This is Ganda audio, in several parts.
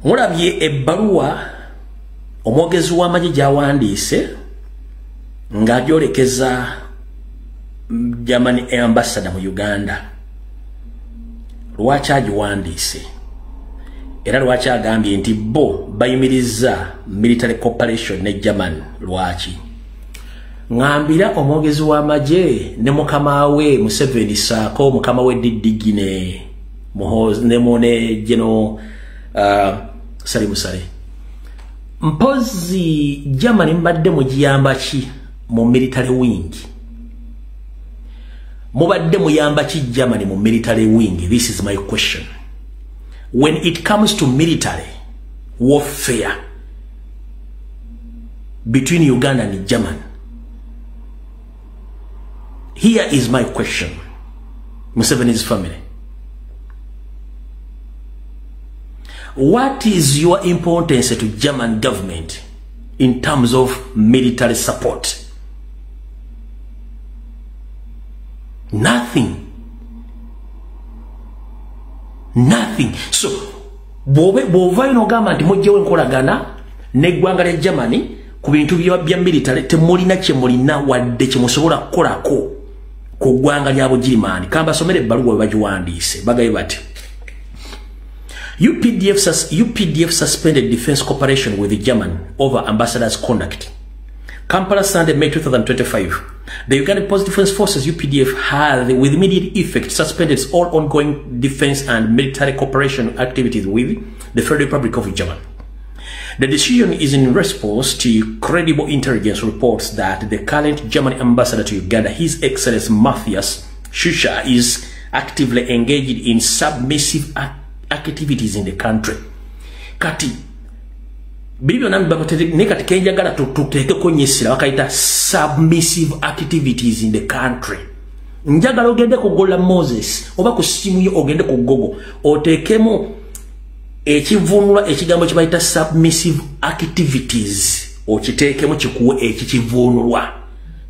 mulabye ebbaluwa omwogezi w'amagye gy'awandiise ng'agyolekeza German ambassador mu Uganda. Lwaki agiwandiise era lwaki agambye nti bo bayimiriza military cooperation ne German? Lwaki ngambira omwogezi w'amagye ne mukama we Museveni saako mukama we Diddigine ne mone General Sali Musale mpozi German mbadde mugiyamba ki mu military wing? Mubadde muyamba ki Germany mu military wing? This is my question. When it comes to military warfare between Uganda and Germany, here is my question. Museveni's family, what is your importance to German government in terms of military support? Nothing. So bwova ino gamba nti mujjewo enkolagana n'eggwanga lya Germany ku bintu bya military temulina kye mulina wadde kye musobola kukolako ku ggwanga lya Bugirimani. Kamba somere ebbaluwa bagiwandiise bagaye bati UPDF suspended defense cooperation with the German over ambassador's conduct. Kampala, Sunday, May 2025. The Ugandan Post Defense Forces (UPDF) had, with immediate effect, suspended all ongoing defense and military cooperation activities with the Federal Republic of Germany. The decision is in response to credible intelligence reports that the current German ambassador to Uganda, His Excellency Matthias Schuscher, is actively engaged in submissive activities in the country. Kati Bilibyo nambi nekati kenjagala tuteke konyesira wakaita submissive activities in the country. Njagala ogende kugola Moses oba ku simu yo ogende ku Google otekemu ekivunula ekigambo kibayita submissive activities okiteekemu kikuwe ekikivunulwa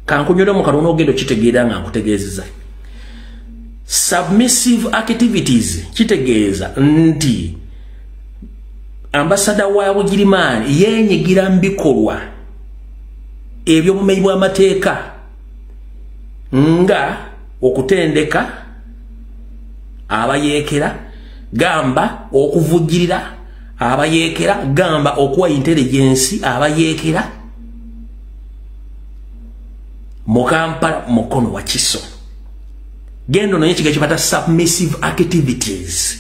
kankunyole mu kalono ogendo kitegeera nga nkutegeezeza. Submissive activities kitegeeza nti ambassador wa Bugirimani yenyigira mbikolwa ebyo bumenyi bw'amateeka nga okutendeka abayeekera gamba okuvugirira abayeekera gamba okuwa intelligence abayeekera mu Kampala mukono wa Kiso gendo naye kiga kibata submissive activities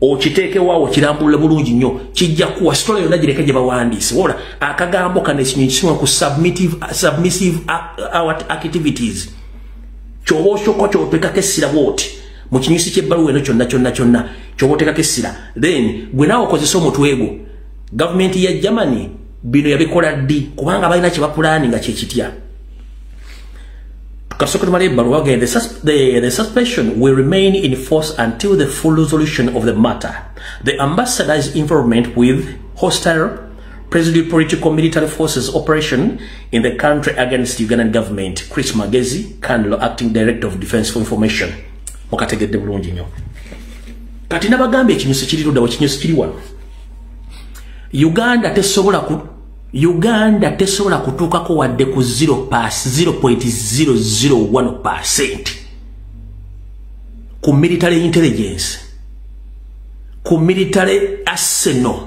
okiteke wawo kirambula bulungi nnyo kijja kuwa story yonna gireka gye bawandiise wala akagambo kanekinyisibwa ku submissive activities kyobosoko kyotekako essira bwoti mu kinyusi ky'ebbaluwa eno kyonna kyobotekako essira then gwe naawe okozesa omutwe gwo gavumenti ya Germany bino yabikola ddi kubanga balina kye bapulaani nga kyekitya. The suspension will remain in force until the full resolution of the matter. The ambassador's involvement with hostile President political military forces operation in the country against the Ugandan government. Chris Magezi, Kandlo, acting director of defense for information. Mukategedde bulungi nnyo. Kati nabagambe ekinyusi kirirudda wekinyusi kiri wano. Uganda tesobola kutuukako wadde ku 0.001% ku military intelligence ku military arsenal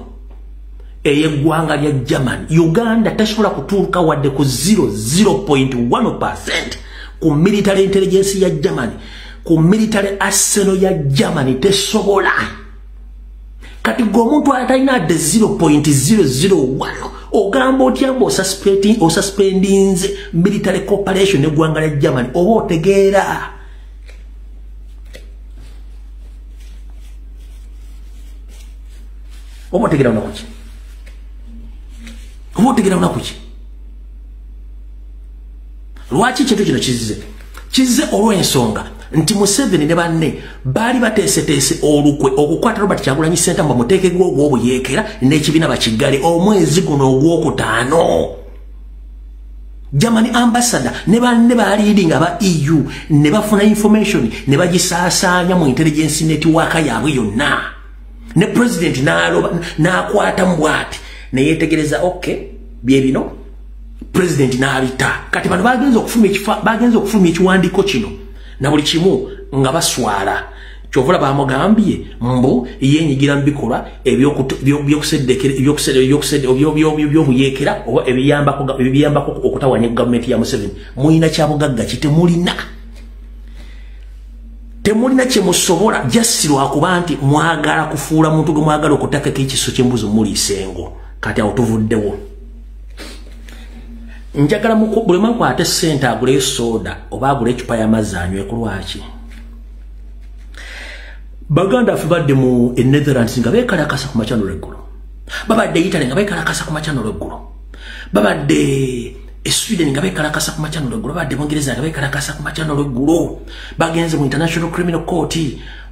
eyeggwanga lya Germany. Uganda tesobola kutuuka wadde ku 0.1% ku military intelligence ya Germany, ku military arsenal ya Germany tesobola. Kati gomuntu atalina de 0.001 ogamba otyambo suspending military cooperation n'eggwanga lya Germany oba otegeera unakuki lwaki kintu kino kizize olw'ensonga nti Museveni ne banne bali bateeseteese olukwe okukwata Robert Kyagulanyi Ssentamu bamuteekegwa ogw'obuyeekera n'ekibiina bakigale omwezi guno ogwokutaano. Germany ambassador ne banne baleading aba EU ne bafuna information ne bagisaasaanya mu intelligence network yaabwe yonna. ne president n'akwata mbwati ne yetegereza okay bye bino president n'abita kati bano bagenza okufulumya ekiwandiiko kino na buli kimu nga baswala kyovula bamugambye mbu yenyigira mu bikolwa ebyobuyekera oba ebiyambako okutawanya gavumenti ya Museveni. Mulina kyabugagga kitemulina kyemusobola jasirwa kuba nti mwagala kufuula muntu gwe mwagala okutakako ekiso ky'embuzi muliisengo. Kati awo tuvuddewo. Njagala buli mangu ate ssente agule soda oba agule ecupa y'amazzi anywe ku lwaki. Baganda ffe badde mu Netherlands nga beekalakasa ku makyano lw'eggulu. Babadde Italy nga beekalakasa ku makyano lw'eggulu. Babadde Sweden nga beekalakasa ku makyano lw'eggulu. Babadde Bungereza nga beekalakasa ku makyano lw'eggulu. Bagenze mu International Criminal Court,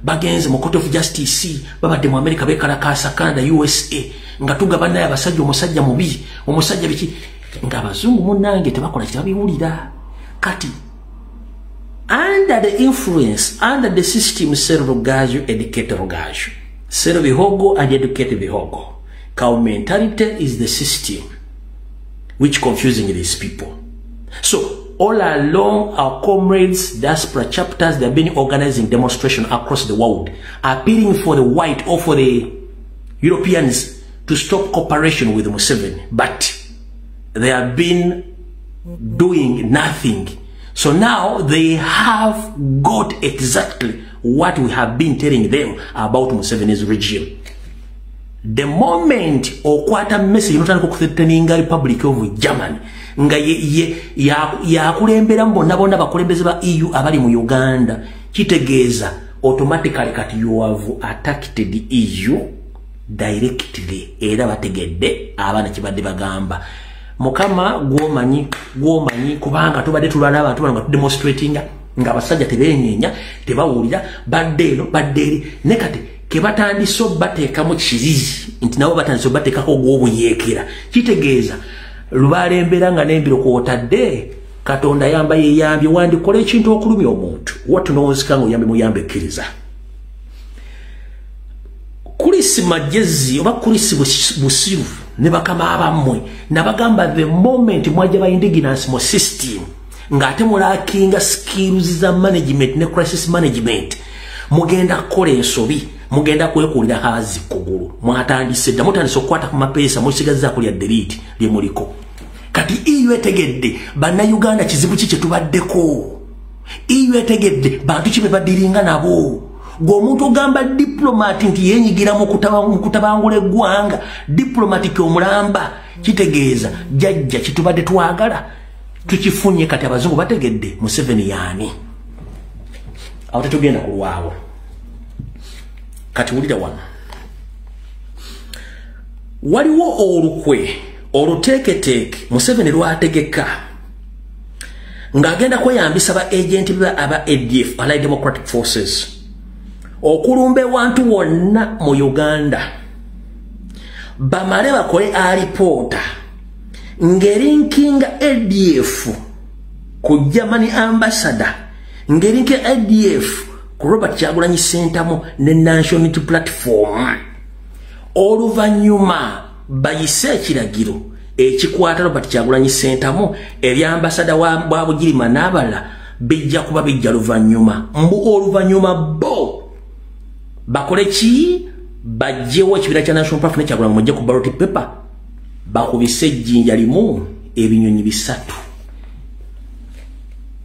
bagenze mu Court of Justice, babadde mu America beekalakasa, Canada, USA nga tugabanayo abasajja omusajja mubi, omusajja biki nga abazungu munnange tebakola kitabiwulira. Kati under the influence, under the system, sero rogaju, educate rogaju. Sero bihogo and educate bihogo. Cow mentality is the system which confusing these people. So all along our comrades, diaspora chapters, they have been organizing demonstration across the world, appealing for the white or for the Europeans to stop cooperation with Museveni. But they have been doing nothing. So now they have got exactly what we have been telling them about Museveni's regime. The moment okwata message notandika okuthreateninga Republic of Germany nga yakulembera mbona bakulembeze ba EU abali mu Uganda, kitegeeza automatically kati you have attacked the EU directly. Era bategedde abana kibadde bagamba Mukama gwomanyi kubanga tubadde tulwana abantu nga demonstrating nga basajja tebenyenya tebawulira badde nekati kebatandiso bateeka mu kizizi nti nabo batandiso bateekako gw'obuyekera, kitegeeza lubalembera nga nembiro kwotadde Katonda yamba yeyambye wandikola ekintu okulumya omuntu watunowozika nga oyambe muyambe ekkiriza. Kulisi majezi oba kulisi busiru ne bakama abammwe nabagamba the moment mwaja ba indigenous mo system nga ate mulakinga skills za management ne crisis management mugenda kukola ensobi, mugenda kwekulira hazi kugulu mwatandise dda mutandise okukwata ku mapesa musigaza kulya delete lye muliko. Kati iyo etegedde banna Uganda kizibu kiki tubaddeko, iyo etegedde bantu kibe badiringa nabo. Gwomuntu ogamba diplomat nti yenyigira mu kutabangula eggwanga diplomatic omulamba, kitegeeza jajja kitubadde twagala tukifunye. Kati abazungu bategedde Museveni yani awo tetugenda kulwawo. Kati wulira wano waliwo olukwe oluteeketeeke Museveni lwategeka ng'agenda kweyambisa ba agenti aba ADF, Allied Democratic Forces, okulumba ewantu wonna mu Uganda bamale bakole alipoota ngerinkinga ADF ku Germany ambassador, ngerinkinga ADF ku Robert Kyagulanyi Ssentamu ne National Unity Platform. Oluvannyuma bayise ekiragiro ekikwata Robert Kyagulanyi Ssentamu ebyambasada wa Bugirima n'abalala bijja kuba bijja luvannyuma. Mbu oluvannyuma bo bakole ki bajjewo ekibiina kya National Platform Kyagulanyi mujje ku ballot paper bakubise ejjinja limu ebinyonyi bisatu.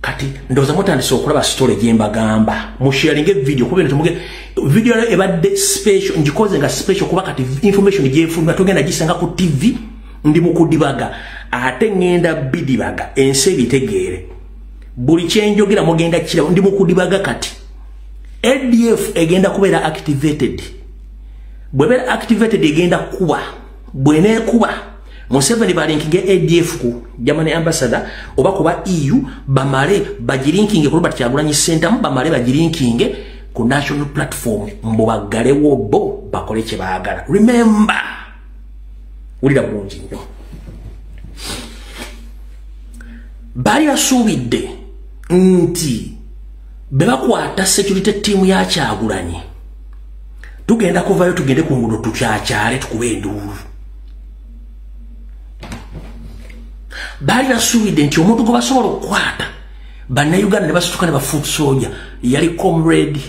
Kati ndoza mutandise okulaba story gyembagamba musharinge video kubera tumuge video ebadde special njikoze nga special kuba kati information gyefuna tugenda gisanga ku TV ndi mukudibaga ate ngenda bidibaga ense bitegeere buli kyenjogera mugenda kira ndi mukudibaga. Kati ADF egenda kubeera activated, bwebera activated egenda kuba bwene kuba Museveni balinkinge ADF ku Germany ambassador oba kuba EU bamale bajirinkinge ku Robert Kyagulanyi Ssentamu bamale bajirinkinge ku National Platform mbo bagalewo bo bakole kye baagala. Remember ulira bulungi nnyo bali basuubidde nti bebakwata security team ya Kyagulanyi tugenda kuvayo tugende ku ngudo tukyachale tukube enduulu bali basuubidde nti omuntu gwe basobola okukwata bannayuganda ne basituka ne bafuuti soja yali comrade